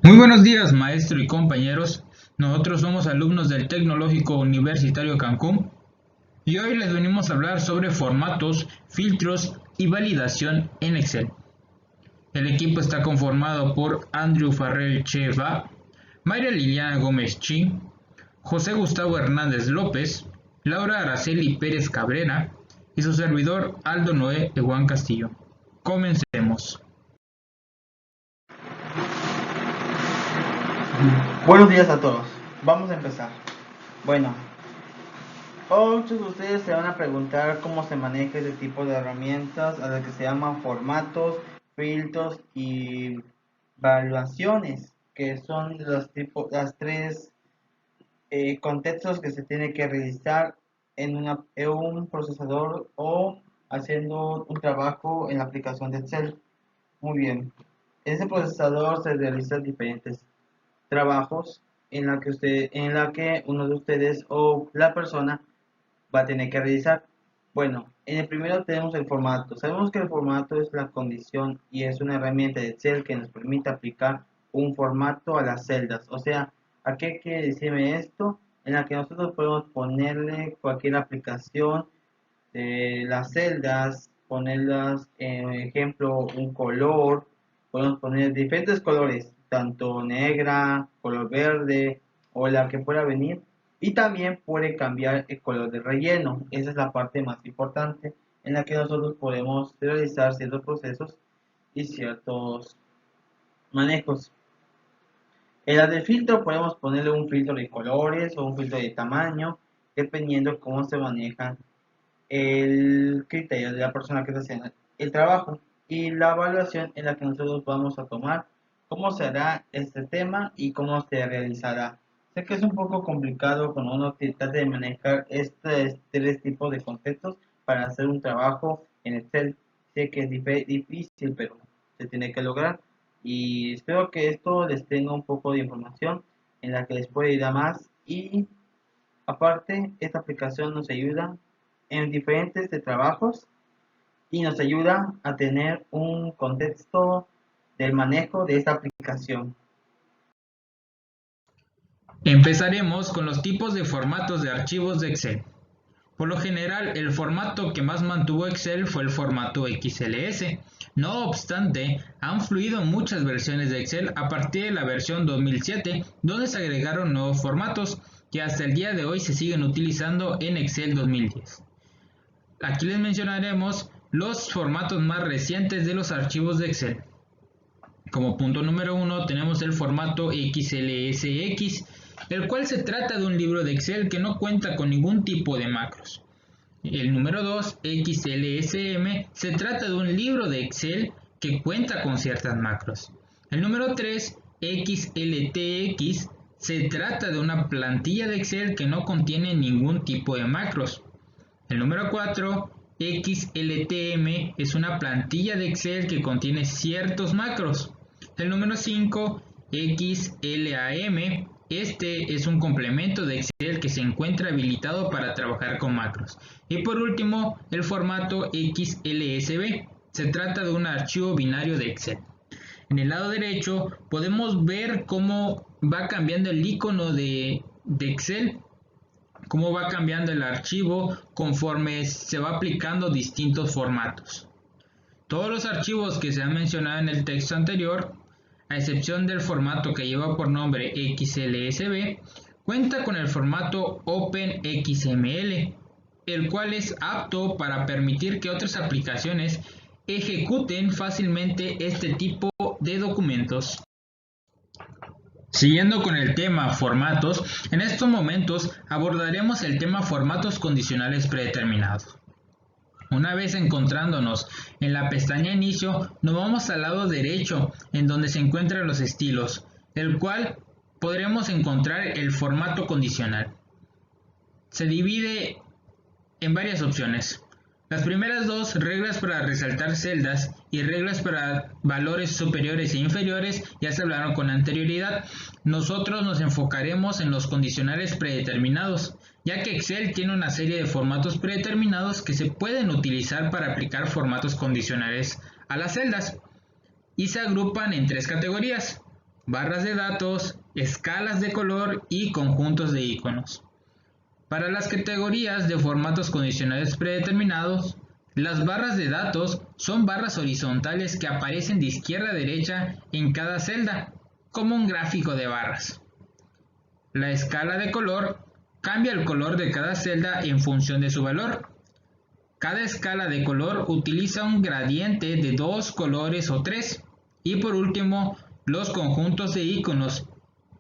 Muy buenos días, maestro y compañeros. Nosotros somos alumnos del Tecnológico Universitario Cancún y hoy les venimos a hablar sobre formatos, filtros y validación en Excel. El equipo está conformado por Andrew Farrell Cheva, Mayra Liliana Gómez Chi, José Gustavo Hernández López, Laura Araceli Pérez Cabrera y su servidor Aldo Noé de Juan Castillo. Comencemos. Buenos días a todos. Vamos a empezar. Bueno, muchos de ustedes se van a preguntar cómo se maneja este tipo de herramientas a las que se llaman formatos, filtros y evaluaciones, que son las tres contextos que se tiene que realizar en un procesador o haciendo un trabajo en la aplicación de Excel. Muy bien. En ese procesador se realizan diferentes trabajos en la que uno de ustedes o la persona va a tener que realizar. Bueno, en el primero tenemos el formato. Sabemos que el formato es la condición y es una herramienta de Excel que nos permite aplicar un formato a las celdas. O sea, ¿a qué quiere decirme esto? En la que nosotros podemos ponerle cualquier aplicación de las celdas, ponerlas, en ejemplo, un color, podemos poner diferentes colores, tanto negra, color verde o la que pueda venir, y también puede cambiar el color del relleno. Esa es la parte más importante en la que nosotros podemos realizar ciertos procesos y ciertos manejos. En la de filtro podemos ponerle un filtro de colores o un filtro de tamaño, dependiendo cómo se manejan el criterio de la persona que está haciendo el trabajo y la evaluación en la que nosotros vamos a tomar cómo se hará este tema y cómo se realizará. Sé que es un poco complicado cuando uno trata de manejar estos tres tipos de conceptos para hacer un trabajo en Excel. Sé que es difícil, pero se tiene que lograr y espero que esto les tenga un poco de información en la que les pueda ir a más y aparte, esta aplicación nos ayuda en diferentes trabajos y nos ayuda a tener un contexto del manejo de esta aplicación. Empezaremos con los tipos de formatos de archivos de Excel. Por lo general, el formato que más mantuvo Excel fue el formato XLS. No obstante, han fluido muchas versiones de Excel a partir de la versión 2007, donde se agregaron nuevos formatos que hasta el día de hoy se siguen utilizando en Excel 2010. Aquí les mencionaremos los formatos más recientes de los archivos de Excel. Como punto número 1 tenemos el formato XLSX, el cual se trata de un libro de Excel que no cuenta con ningún tipo de macros. El número 2, XLSM, se trata de un libro de Excel que cuenta con ciertas macros. El número 3, XLTX, se trata de una plantilla de Excel que no contiene ningún tipo de macros. El número 4, XLTM, es una plantilla de Excel que contiene ciertos macros. El número 5, XLAM, este es un complemento de Excel que se encuentra habilitado para trabajar con macros. Y por último, el formato XLSB, se trata de un archivo binario de Excel. En el lado derecho podemos ver cómo va cambiando el icono de Excel, cómo va cambiando el archivo conforme se va aplicando distintos formatos. Todos los archivos que se han mencionado en el texto anterior, a excepción del formato que lleva por nombre XLSB, cuenta con el formato OpenXML, el cual es apto para permitir que otras aplicaciones ejecuten fácilmente este tipo de documentos. Siguiendo con el tema formatos, en estos momentos abordaremos el tema formatos condicionales predeterminados. Una vez encontrándonos en la pestaña Inicio, nos vamos al lado derecho en donde se encuentran los estilos, el cual podremos encontrar el formato condicional. Se divide en varias opciones. Las primeras dos, reglas para resaltar celdas y reglas para valores superiores e inferiores, ya se hablaron con anterioridad. Nosotros nos enfocaremos en los condicionales predeterminados, ya que Excel tiene una serie de formatos predeterminados que se pueden utilizar para aplicar formatos condicionales a las celdas y se agrupan en tres categorías. barras de datos, escalas de color y conjuntos de iconos. Para las categorías de formatos condicionales predeterminados, las barras de datos son barras horizontales que aparecen de izquierda a derecha en cada celda, como un gráfico de barras. La escala de color cambia el color de cada celda en función de su valor. Cada escala de color utiliza un gradiente de 2 colores o 3. Y por último, los conjuntos de iconos,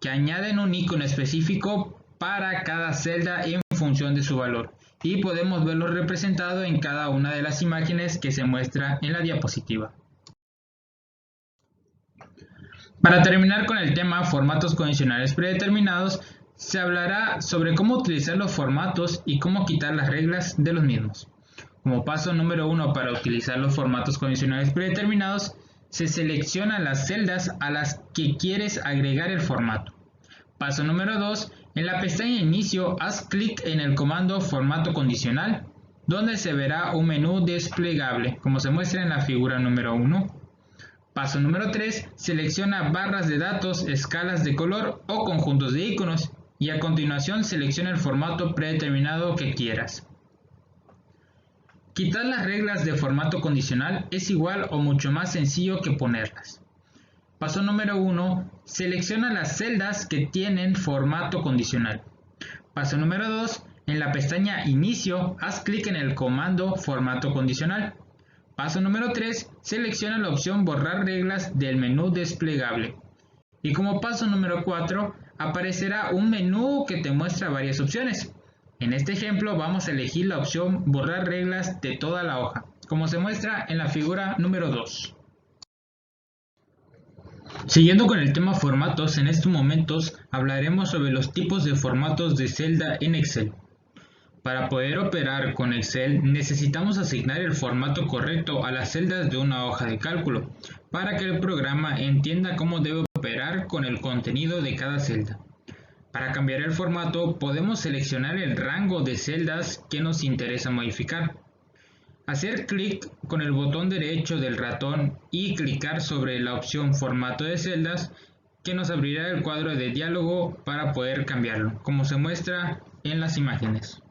que añaden un icono específico para cada celda en función de su valor. Y podemos verlo representado en cada una de las imágenes que se muestra en la diapositiva. Para terminar con el tema formatos condicionales predeterminados, se hablará sobre cómo utilizar los formatos y cómo quitar las reglas de los mismos. Como paso número 1 para utilizar los formatos condicionales predeterminados, se selecciona las celdas a las que quieres agregar el formato. Paso número 2, en la pestaña Inicio, haz clic en el comando Formato condicional, donde se verá un menú desplegable, como se muestra en la figura número 1. Paso número 3, selecciona barras de datos, escalas de color o conjuntos de iconos, y a continuación selecciona el formato predeterminado que quieras. Quitar las reglas de formato condicional es igual o mucho más sencillo que ponerlas. Paso número 1. Selecciona las celdas que tienen formato condicional. Paso número 2. En la pestaña Inicio, haz clic en el comando Formato condicional. Paso número 3. Selecciona la opción Borrar reglas del menú desplegable. Y como paso número 4, aparecerá un menú que te muestra varias opciones. En este ejemplo vamos a elegir la opción Borrar reglas de toda la hoja, como se muestra en la figura número 2. Siguiendo con el tema formatos, en estos momentos hablaremos sobre los tipos de formatos de celda en Excel. Para poder operar con Excel necesitamos asignar el formato correcto a las celdas de una hoja de cálculo, para que el programa entienda cómo debe operar con el contenido de cada celda. Para cambiar el formato podemos seleccionar el rango de celdas que nos interesa modificar. Hacer clic con el botón derecho del ratón y clicar sobre la opción Formato de celdas, que nos abrirá el cuadro de diálogo para poder cambiarlo, como se muestra en las imágenes.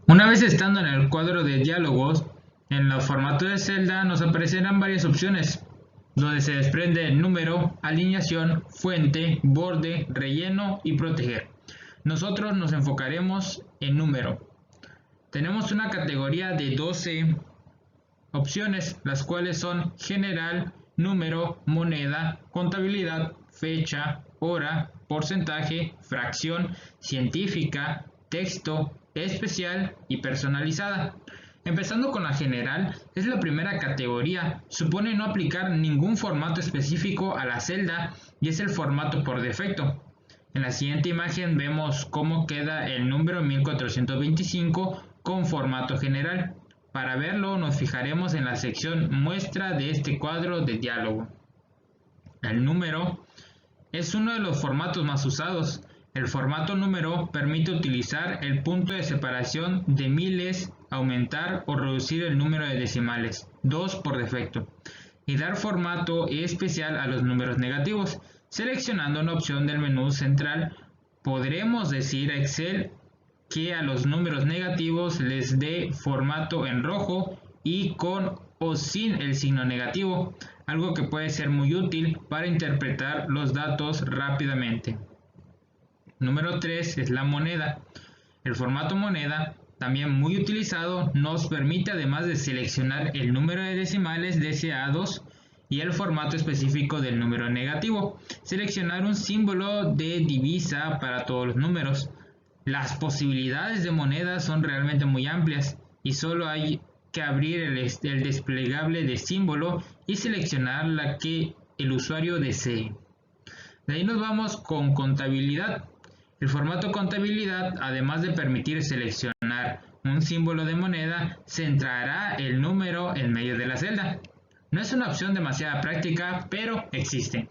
Una vez estando en el cuadro de diálogos, en el formato de celda nos aparecerán varias opciones, donde se desprende número, alineación, fuente, borde, relleno y proteger. Nosotros nos enfocaremos en número. Tenemos una categoría de 12 opciones, las cuales son general, número, moneda, contabilidad, fecha, hora, porcentaje, fracción, científica, texto, especial y personalizada. Empezando con la general, es la primera categoría, supone no aplicar ningún formato específico a la celda y es el formato por defecto. En la siguiente imagen vemos cómo queda el número 1425 con formato general. Para verlo nos fijaremos en la sección muestra de este cuadro de diálogo. El número es uno de los formatos más usados. El formato número permite utilizar el punto de separación de miles, aumentar o reducir el número de decimales, 2 por defecto, y dar formato especial a los números negativos. Seleccionando una opción del menú central, podremos decir a Excel que a los números negativos les dé formato en rojo y con o sin el signo negativo, algo que puede ser muy útil para interpretar los datos rápidamente. Número 3 es la moneda. El formato moneda, también muy utilizado, nos permite, además de seleccionar el número de decimales deseados y el formato específico del número negativo, seleccionar un símbolo de divisa para todos los números. Las posibilidades de moneda son realmente muy amplias y solo hay que abrir el desplegable de símbolo y seleccionar la que el usuario desee. De ahí nos vamos con contabilidad. El formato contabilidad, además de permitir seleccionar un símbolo de moneda, centrará el número en medio de la celda. No es una opción demasiado práctica, pero existe.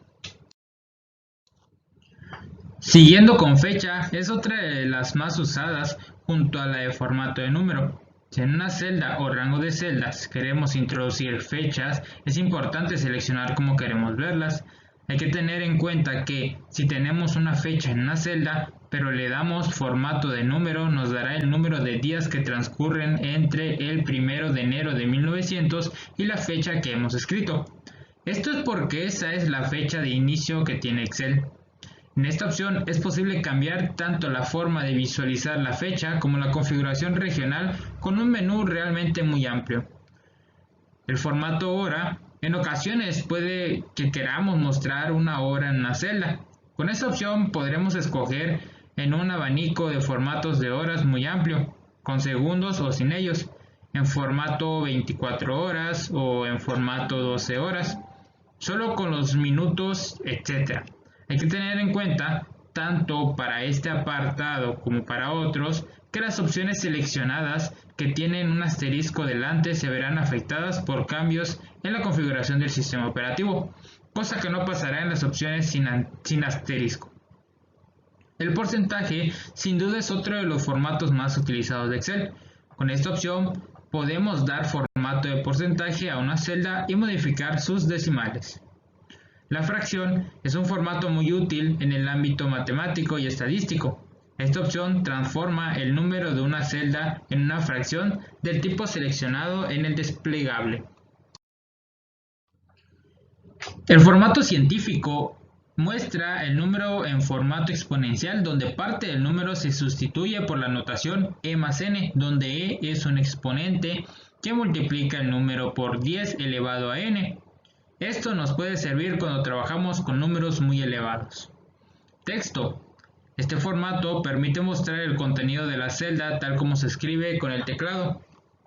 Siguiendo con fecha, es otra de las más usadas junto a la de formato de número. Si en una celda o rango de celdas queremos introducir fechas, es importante seleccionar cómo queremos verlas. Hay que tener en cuenta que si tenemos una fecha en una celda, pero le damos formato de número, nos dará el número de días que transcurren entre el 1 de enero de 1900 y la fecha que hemos escrito. Esto es porque esa es la fecha de inicio que tiene Excel. En esta opción es posible cambiar tanto la forma de visualizar la fecha como la configuración regional con un menú realmente muy amplio. El formato hora, en ocasiones puede que queramos mostrar una hora en una celda. Con esta opción podremos escoger en un abanico de formatos de horas muy amplio, con segundos o sin ellos, en formato 24 horas o en formato 12 horas, solo con los minutos, etc. Hay que tener en cuenta, tanto para este apartado como para otros, que las opciones seleccionadas que tienen un asterisco delante se verán afectadas por cambios en la configuración del sistema operativo, cosa que no pasará en las opciones sin asterisco. El porcentaje sin duda es otro de los formatos más utilizados de Excel. Con esta opción podemos dar formato de porcentaje a una celda y modificar sus decimales. La fracción es un formato muy útil en el ámbito matemático y estadístico. Esta opción transforma el número de una celda en una fracción del tipo seleccionado en el desplegable. El formato científico muestra el número en formato exponencial, donde parte del número se sustituye por la notación e más n, donde e es un exponente que multiplica el número por 10 elevado a n. Esto nos puede servir cuando trabajamos con números muy elevados. Texto. Este formato permite mostrar el contenido de la celda tal como se escribe con el teclado.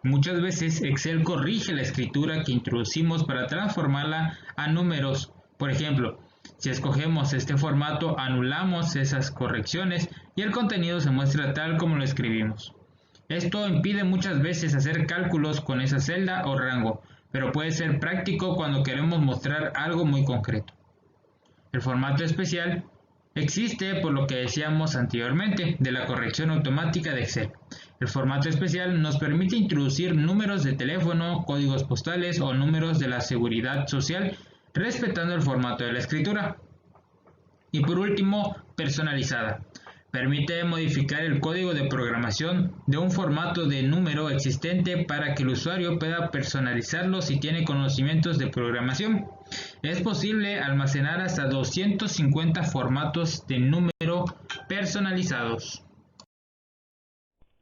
Muchas veces Excel corrige la escritura que introducimos para transformarla a números. Por ejemplo, si escogemos este formato, anulamos esas correcciones y el contenido se muestra tal como lo escribimos. Esto impide muchas veces hacer cálculos con esa celda o rango, pero puede ser práctico cuando queremos mostrar algo muy concreto. El formato especial existe por lo que decíamos anteriormente de la corrección automática de Excel. El formato especial nos permite introducir números de teléfono, códigos postales o números de la seguridad social respetando el formato de la escritura. Y por último, personalizada. Permite modificar el código de programación de un formato de número existente para que el usuario pueda personalizarlo si tiene conocimientos de programación. Es posible almacenar hasta 250 formatos de número personalizados.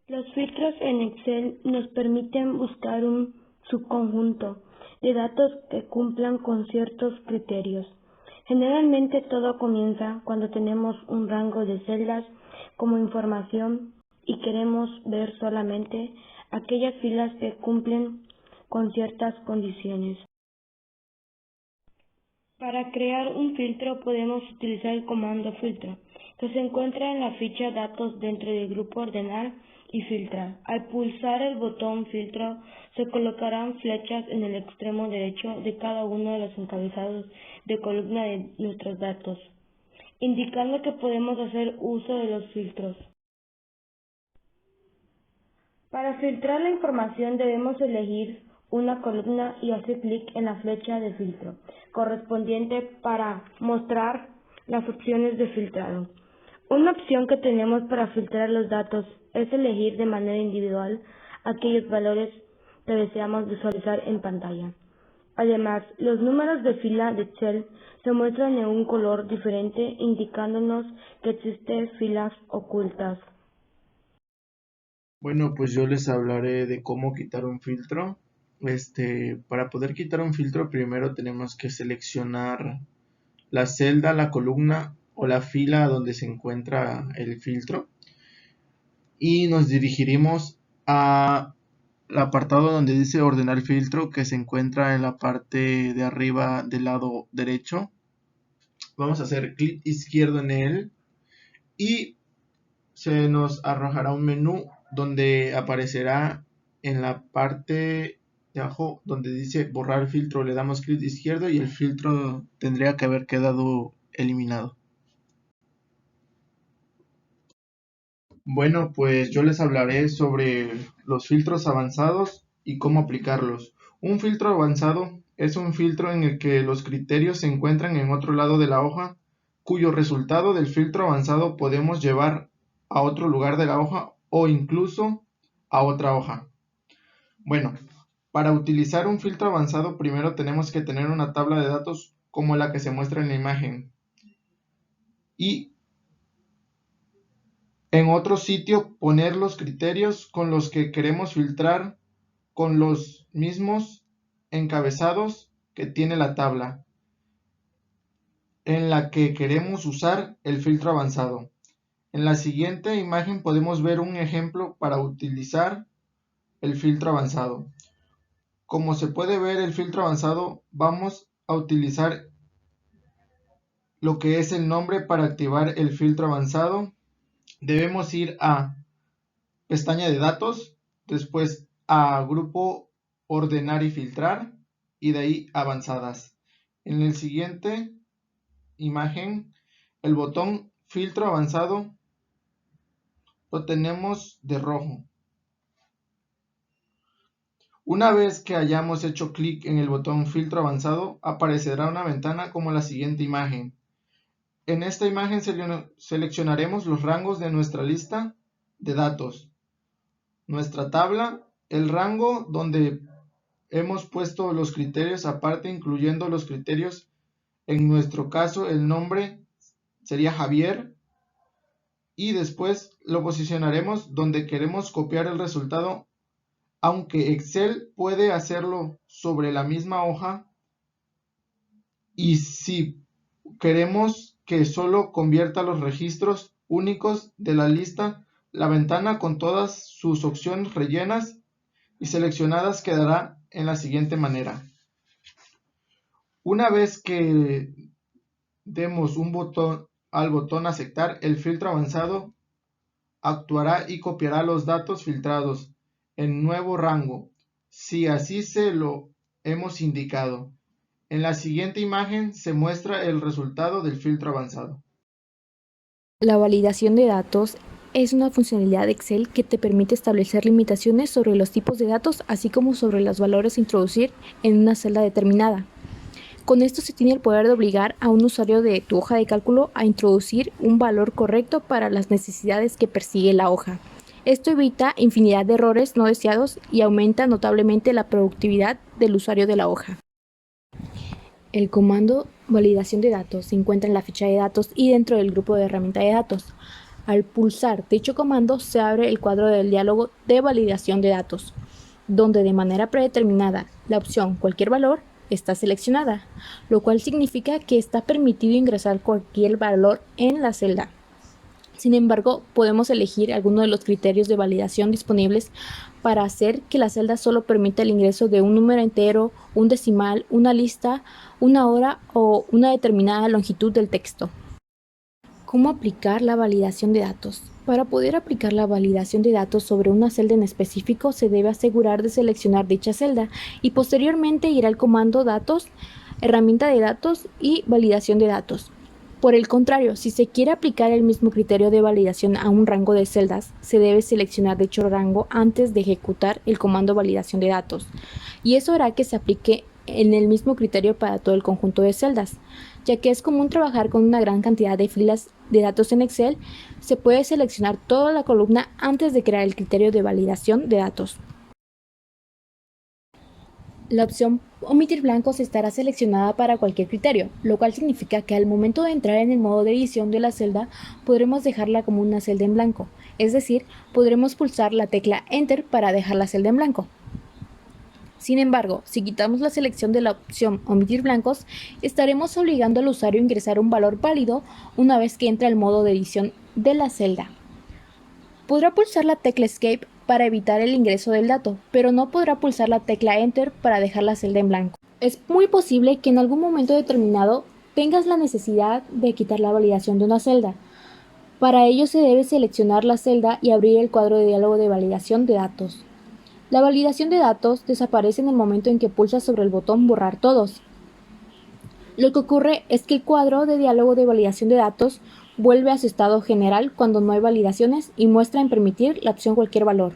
Los filtros en Excel nos permiten buscar un subconjunto de datos que cumplan con ciertos criterios. Generalmente todo comienza cuando tenemos un rango de celdas como información y queremos ver solamente aquellas filas que cumplen con ciertas condiciones. Para crear un filtro podemos utilizar el comando filtro, que se encuentra en la ficha datos dentro del grupo ordenar y filtrar. Al pulsar el botón filtro se colocarán flechas en el extremo derecho de cada uno de los encabezados de columna de nuestros datos, indicando que podemos hacer uso de los filtros. Para filtrar la información debemos elegir una columna y hacer clic en la flecha de filtro correspondiente para mostrar las opciones de filtrado. Una opción que tenemos para filtrar los datos es elegir de manera individual aquellos valores que deseamos visualizar en pantalla. Además, los números de fila de Excel se muestran en un color diferente indicándonos que existen filas ocultas. Bueno, pues yo les hablaré de cómo quitar un filtro. Para poder quitar un filtro, primero tenemos que seleccionar la celda, la columna o la fila donde se encuentra el filtro y nos dirigiremos al apartado donde dice ordenar filtro, que se encuentra en la parte de arriba del lado derecho. Vamos a hacer clic izquierdo en él y se nos arrojará un menú donde aparecerá en la parte de abajo donde dice borrar filtro. Le damos clic izquierdo y el filtro tendría que haber quedado eliminado. Bueno, pues yo les hablaré sobre los filtros avanzados y cómo aplicarlos. Un filtro avanzado es un filtro en el que los criterios se encuentran en otro lado de la hoja, cuyo resultado del filtro avanzado podemos llevar a otro lugar de la hoja o incluso a otra hoja. Bueno, para utilizar un filtro avanzado primero tenemos que tener una tabla de datos como la que se muestra en la imagen y en otro sitio poner los criterios con los que queremos filtrar con los mismos encabezados que tiene la tabla en la que queremos usar el filtro avanzado. En la siguiente imagen podemos ver un ejemplo para utilizar el filtro avanzado. Como se puede ver, el filtro avanzado vamos a utilizar lo que es el nombre para activar el filtro avanzado. Debemos ir a pestaña de datos, después a grupo ordenar y filtrar y de ahí avanzadas. En el siguiente imagen, el botón filtro avanzado lo tenemos de rojo. Una vez que hayamos hecho clic en el botón filtro avanzado, aparecerá una ventana como la siguiente imagen. En esta imagen seleccionaremos los rangos de nuestra lista de datos, nuestra tabla, el rango donde hemos puesto los criterios aparte, incluyendo los criterios. En nuestro caso, el nombre sería Javier y después lo posicionaremos donde queremos copiar el resultado, aunque Excel puede hacerlo sobre la misma hoja. Y si queremos que solo convierta los registros únicos de la lista, la ventana con todas sus opciones rellenas y seleccionadas quedará en la siguiente manera. Una vez que demos al botón aceptar, el filtro avanzado actuará y copiará los datos filtrados en nuevo rango, si así se lo hemos indicado. En la siguiente imagen se muestra el resultado del filtro avanzado. La validación de datos es una funcionalidad de Excel que te permite establecer limitaciones sobre los tipos de datos, así como sobre los valores a introducir en una celda determinada. Con esto se tiene el poder de obligar a un usuario de tu hoja de cálculo a introducir un valor correcto para las necesidades que persigue la hoja. Esto evita infinidad de errores no deseados y aumenta notablemente la productividad del usuario de la hoja. El comando validación de datos se encuentra en la ficha de datos y dentro del grupo de herramienta de datos. Al pulsar dicho comando se abre el cuadro del diálogo de validación de datos, donde de manera predeterminada la opción cualquier valor está seleccionada, lo cual significa que está permitido ingresar cualquier valor en la celda. Sin embargo, podemos elegir alguno de los criterios de validación disponibles para hacer que la celda solo permita el ingreso de un número entero, un decimal, una lista, una hora o una determinada longitud del texto. ¿Cómo aplicar la validación de datos? Para poder aplicar la validación de datos sobre una celda en específico, se debe asegurar de seleccionar dicha celda y posteriormente ir al comando datos, herramienta de datos y validación de datos. Por el contrario, si se quiere aplicar el mismo criterio de validación a un rango de celdas, se debe seleccionar dicho rango antes de ejecutar el comando validación de datos, y eso hará que se aplique en el mismo criterio para todo el conjunto de celdas. Ya que es común trabajar con una gran cantidad de filas de datos en Excel, se puede seleccionar toda la columna antes de crear el criterio de validación de datos. La opción omitir blancos estará seleccionada para cualquier criterio, lo cual significa que al momento de entrar en el modo de edición de la celda podremos dejarla como una celda en blanco, es decir, podremos pulsar la tecla Enter para dejar la celda en blanco. Sin embargo, si quitamos la selección de la opción omitir blancos, estaremos obligando al usuario a ingresar un valor válido una vez que entre al modo de edición de la celda. Podrá pulsar la tecla Escape para evitar el ingreso del dato, pero no podrá pulsar la tecla Enter para dejar la celda en blanco. Es muy posible que en algún momento determinado tengas la necesidad de quitar la validación de una celda. Para ello se debe seleccionar la celda y abrir el cuadro de diálogo de validación de datos. La validación de datos desaparece en el momento en que pulsas sobre el botón Borrar todos. Lo que ocurre es que el cuadro de diálogo de validación de datos vuelve a su estado general cuando no hay validaciones y muestra en permitir la opción cualquier valor.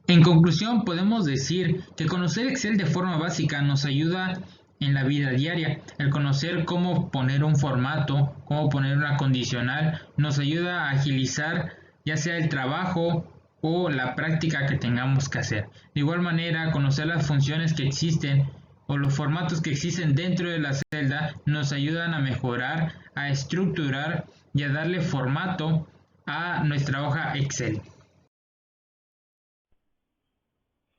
En conclusión, podemos decir que conocer Excel de forma básica nos ayuda en la vida diaria. El conocer cómo poner un formato, cómo poner una condicional, nos ayuda a agilizar ya sea el trabajo o la práctica que tengamos que hacer. De igual manera, conocer las funciones que existen o los formatos que existen dentro de la celda nos ayudan a mejorar, a estructurar y a darle formato a nuestra hoja Excel.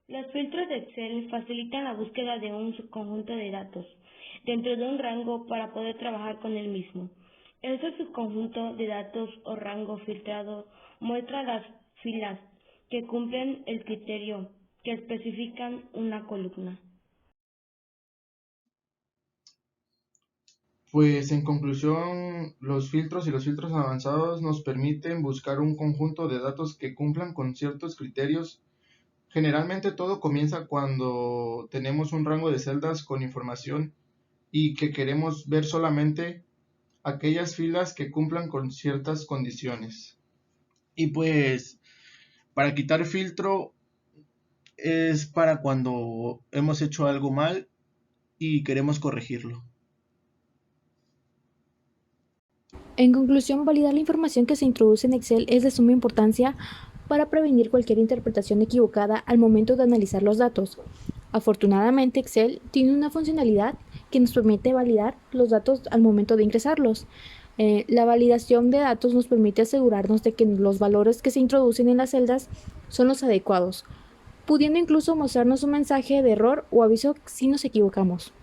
Los filtros de Excel facilitan la búsqueda de un subconjunto de datos dentro de un rango para poder trabajar con el mismo. Este subconjunto de datos o rango filtrado muestra las filas que cumplen el criterio que especifican una columna. Pues en conclusión, los filtros y los filtros avanzados nos permiten buscar un conjunto de datos que cumplan con ciertos criterios. Generalmente todo comienza cuando tenemos un rango de celdas con información y que queremos ver solamente aquellas filas que cumplan con ciertas condiciones. Y pues para quitar filtro es para cuando hemos hecho algo mal y queremos corregirlo. En conclusión, validar la información que se introduce en Excel es de suma importancia para prevenir cualquier interpretación equivocada al momento de analizar los datos. Afortunadamente, Excel tiene una funcionalidad que nos permite validar los datos al momento de ingresarlos. La validación de datos nos permite asegurarnos de que los valores que se introducen en las celdas son los adecuados, pudiendo incluso mostrarnos un mensaje de error o aviso si nos equivocamos.